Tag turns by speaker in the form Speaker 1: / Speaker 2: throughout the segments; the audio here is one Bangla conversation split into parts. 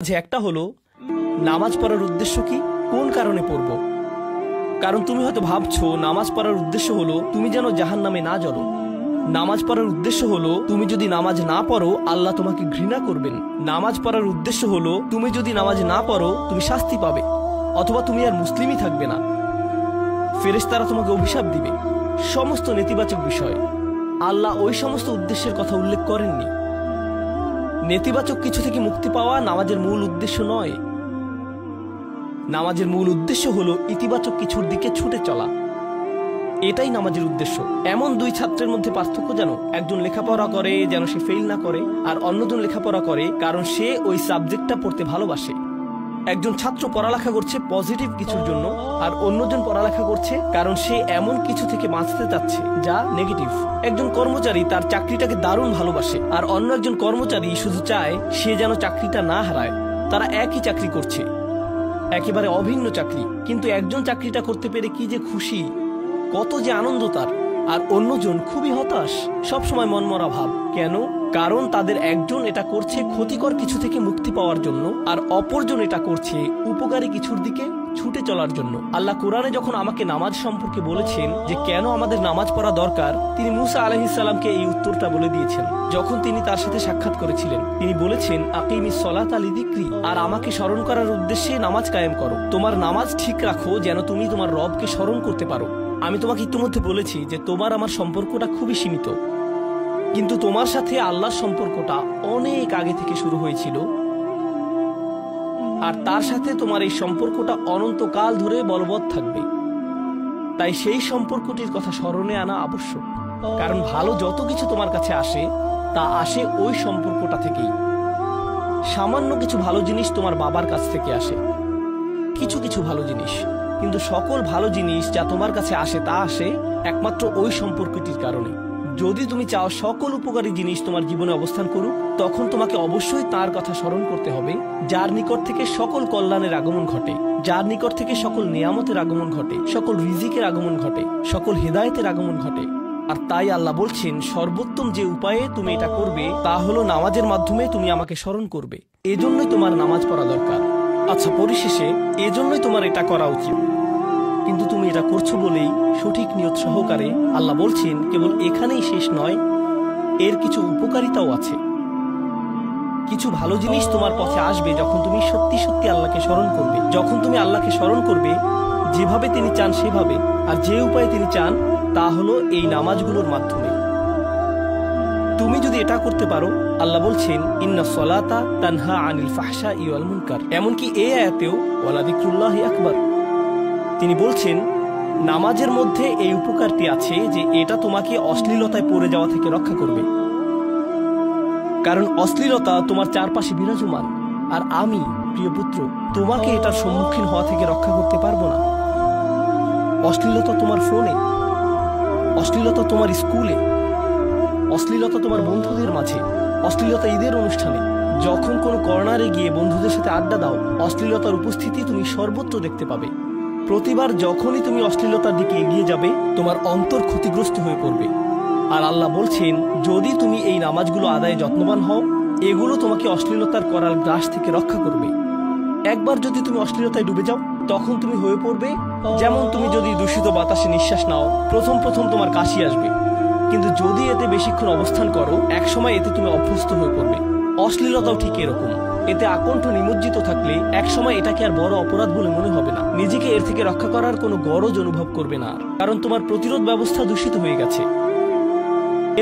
Speaker 1: যে একটা হলো নামাজ পড়ার উদ্দেশ্য কি, কোন কারণে পড়ব। কারণ তুমি হয়তো ভাবছো নামাজ পড়ার উদ্দেশ্য হলো তুমি যেন জাহান্নামে না জ্বলো। নামাজ পড়ার উদ্দেশ্য হলো তুমি যদি নামাজ না পড়ো আল্লাহ তোমাকে ঘৃণা করবেন। নামাজ পড়ার উদ্দেশ্য হলো তুমি যদি নামাজ না পড়ো তুমি শাস্তি পাবে, অথবা তুমি আর মুসলিমই থাকবে না, ফেরেশতারা তোমাকে অভিশাপ দিবে। সমস্ত নেতিবাচক বিষয়। আল্লাহ ওই সমস্ত উদ্দেশ্যের কথা উল্লেখ করেননি। নেতিবাচক কিছু থেকে মুক্তি পাওয়া নামাজের মূল উদ্দেশ্য নয়। নামাজের মূল উদ্দেশ্য হলো ইতিবাচক কিছুর দিকে ছুটে চলা, এটাই নামাজের উদ্দেশ্য। এমন দুই ছাত্রের মধ্যে পার্থক্য যেন একজন লেখাপড়া করে যেন সে ফেল না করে, আর অন্যজন লেখাপড়া করে কারণ সে ওই সাবজেক্টটা পড়তে ভালোবাসে। একজন ছাত্র পড়ালেখা করছে পজিটিভ কিছুর জন্য, আর অন্যজন পড়ালেখা করছে কারণ সে এমন কিছু থেকে বাঁচতে চাচ্ছে যা নেগেটিভ। একজন কর্মচারী তার চাকরিটাকে দারুণ ভালোবাসে, আর অন্য একজন কর্মচারী শুধু চায় সে যেন চাকরিটা না হারায়। তারা একই চাকরি করছে, একেবারে অভিন্ন চাকরি, কিন্তু একজন চাকরিটা করতে পেরে কি যে খুশি, কত যে আনন্দ তার, আর অন্যজন খুবই হতাশ, সবসময় মনমরা ভাব। কেন? কারণ তাদের একজন এটা করছে ক্ষতিকর কিছু থেকে মুক্তি পাওয়ার জন্য, আর অপরজন এটা করছে উপকারী কিছুর দিকে ছুটে চলার জন্য। আল্লাহ কোরআনে যখন আমাকে নামাজ সম্পর্কে বলেছেন যে কেন আমাদের নামাজ পড়া দরকার, তিনি মুসা আলাইহিস সালামকে এই উত্তরটা বলে দিয়েছেন। যখন তিনি তার সাথে সাক্ষাৎ করেছিলেন তিনি বলেছেন, আকিমিস সলাতা লিযিকরি, আর আমাকে স্মরণ করার উদ্দেশ্যে নামাজ কায়েম করো। তোমার নামাজ ঠিক রাখো যেন তুমি তোমার রবকে স্মরণ করতে পারো। আমি তোমাকে ইতিমধ্যে বলেছি যে তোমার আমার সম্পর্কটা খুবই সীমিত, কিন্তু তোমার সাথে আল্লাহর সম্পর্কটা অনেক আগে থেকে শুরু হয়েছিল, আর তার সাথে তোমার এই সম্পর্কটা অনন্তকাল ধরে বলবৎ থাকবে। তাই সেই সম্পর্কটির কথা স্মরণে আনা আবশ্যক, কারণ ভালো যত কিছু তোমার কাছে আসে তা আসে ওই সম্পর্কটা থেকেই। সামান্য কিছু ভালো জিনিস তোমার বাবার কাছ থেকে আসে, কিছু কিছু ভালো জিনিস, কিন্তু সকল ভালো জিনিস যা তোমার কাছে আসে তা আসে একমাত্র ওই সম্পর্কটির কারণে। যদি তুমি চাও সকল উপকারী জিনিস তোমার জীবনে অবস্থান করুক, তখন তোমাকে অবশ্যই তার কথা স্মরণ করতে হবে যার নিকট থেকে সকল কল্যাণের আগমন ঘটে, যার নিকট থেকে সকল নিয়ামতের আগমন ঘটে, সকল রিজিকের আগমন ঘটে, সকল হেদায়েতের আগমন ঘটে। আর তাই আল্লাহ বলছেন সর্বোত্তম যে উপায়ে তুমি এটা করবে তা হলো নামাজের মাধ্যমে তুমি আমাকে স্মরণ করবে। এজন্যই তোমার নামাজ পড়া দরকার। আচ্ছা, পরিশেষে এজন্যই তোমার এটা করা উচিত, কিন্তু তুমি এটা করছো বলেই সঠিক নিয়ত সহকারে। আল্লাহ বলছেন কেবল এখানেই শেষ নয়, এর কিছু উপকারিতাও আছে। কিছু ভালো জিনিস তোমার পথে আসবে যখন তুমি সত্যি সত্যি আল্লাহকে স্মরণ করবে। যখন তুমি আল্লাহকে স্মরণ করবে যেভাবে তিনি চান সেভাবে, আর যে উপায়ে তিনি চান তা হলো এই নামাজগুলোর মাধ্যমে। তুমি যদি এটা করতে পারো, আল্লাহ বলছেন ইন্নাস সালাতা তানহা আনিল ফাহশাই ওয়াল মুনকার। এমনকি এই আয়াতেও ওয়ালা যিকরুল্লাহি আকবার, তিনি বলছেন নামাজের মধ্যে এই উপকারটি আছে যে এটা তোমাকে অশ্লীলতায় পড়ে যাওয়া থেকে রক্ষা করবে। কারণ অশ্লীলতা তোমার চারপাশে বিরাজমান, আর আমি প্রিয় পুত্র তোমাকে এটার সম্মুখীন হওয়া থেকে রক্ষা করতে পারবো না। অশ্লীলতা তোমার ফোনে, অশ্লীলতা তোমার স্কুলে, অশ্লীলতা তোমার বন্ধুদের মাঝে, অশ্লীলতা ঈদের অনুষ্ঠানে, যখন কোনো কর্নারে গিয়ে বন্ধুদের সাথে আড্ডা দাও, অশ্লীলতার উপস্থিতি তুমি সর্বত্র দেখতে পাবে। প্রতিবার যখনই তুমি অশ্লীলতার দিকে এগিয়ে যাবে তোমার অন্তর ক্ষতিগ্রস্ত হয়ে পড়বে। আর আল্লাহ বলছেন যদি তুমি এই নামাজগুলো আদায়ে যত্নবান হও, এগুলো তোমাকে অশ্লীলতার করাল গ্রাস থেকে রক্ষা করবে। একবার যদি তুমি অশ্লীলতায় ডুবে যাও তখন তুমি হয়ে পড়বে যেমন তুমি যদি দূষিত বাতাসে নিঃশ্বাস নাও, প্রথম প্রথম তোমার কাশি আসবে, কিন্তু যদি এতে বেশিক্ষণ অবস্থান করো একসময় এতে তুমি অভ্যস্ত হয়ে পড়বে। অশ্লীলতাও ঠিক এরকম, এতে আকণ্ঠ নিমজ্জিত থাকলে একসময় এটাকে আর বড় অপরাধ বলে মনে হবে না, নিজেকে এর থেকে রক্ষা করার কোনো গরজ অনুভব করবে না, কারণ তোমার প্রতিরোধ ব্যবস্থা দূষিত হয়ে গেছে।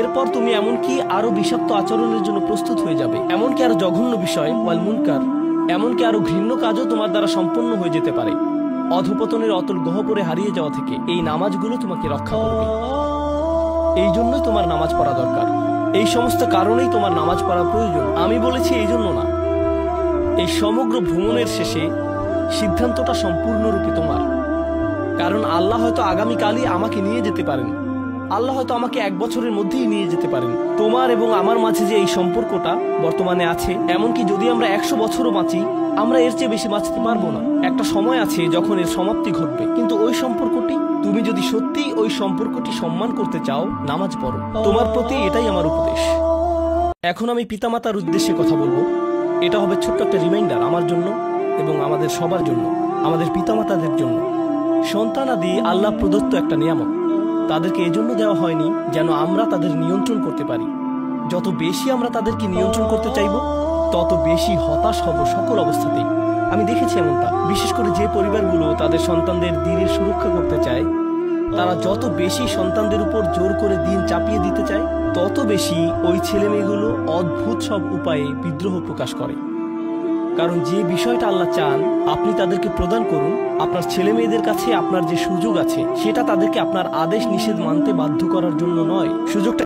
Speaker 1: এরপর তুমি এমনকি আরো বিষাক্ত আচরণের জন্য প্রস্তুত হয়ে যাবে, এমনকি আরো জঘন্য বিষয় ওয়াল মুনকার, এমনকি আরো ঘৃণ্য কাজও তোমার দ্বারা সম্পন্ন হয়ে যেতে পারে। অধপতনের অতল গহ্বরে হারিয়ে যাওয়া থেকে এই নামাজগুলো তোমাকে রক্ষা করবে। এই জন্যই তোমার নামাজ পড়া দরকার, এই সমস্ত কারণেই তোমার নামাজ পড়া প্রয়োজন। আমি বলেছি এই জন্য না, এই সমগ্র ভ্রমণের শেষে সিদ্ধান্তটা সম্পূর্ণরূপে তোমার। কারণ আল্লাহ হয়তো আগামীকালই আমাকে নিয়ে যেতে পারেন, আল্লাহ হয়তো আমাকে 1 বছরের মধ্যেই নিয়ে যেতে পারেন। তোমার এবং আমার মাঝে যে এই সম্পর্কটা বর্তমানে আছে, এমনকি যদি আমরা 100 বছরও বাঁচি আমরা এর চেয়ে বেশি বাঁচতে পারবো না। একটা সময় আছে যখন এর সমাপ্তি ঘটবে, কিন্তু ওই সম্পর্কটি, তুমি যদি সত্যি ওই সম্পর্কটি সম্মান করতে চাও নামাজ পড়ো। তোমার প্রতি এটাই আমার উপদেশ। এখন আমি পিতামাতার উদ্দেশ্যে কথা বলবো। এটা হবে ছোট্ট একটা রিমাইন্ডার আমার জন্য এবং আমাদের সবার জন্য, আমাদের পিতামাতাদের জন্য। সন্তানাদি আল্লাহ প্রদত্ত একটা নিয়ামত। তাদেরকে এজন্য দেওয়া হয়নি যেন আমরা তাদের নিয়ন্ত্রণ করতে পারি। যত বেশি আমরা তাদেরকে নিয়ন্ত্রণ করতে চাইব, তত বেশি হতাশ হব সকল অবস্থাতেই। আমি দেখেছি এমনটা, বিশেষ করে যে পরিবারগুলো তাদের সন্তানদের দ্বীনের সুরক্ষা করতে চায়, তারা যত বেশি সন্তানদের উপর জোর করে দ্বীন চাপিয়ে দিতে চায়, তত বেশি ওই ছেলেমেয়েগুলো অদ্ভুত সব উপায়ে বিদ্রোহ প্রকাশ করে। কারণ যে বিষয়টা আল্লাহ চান আপনি তাদেরকে প্রদান করুন, আপনার ছেলে মেয়েদের কাছে আপনার যে সুযোগ আছে সেটা তাদেরকে আপনার আদেশ নিষেধ মানতে বাধ্য করার জন্য নয়। সুযোগটা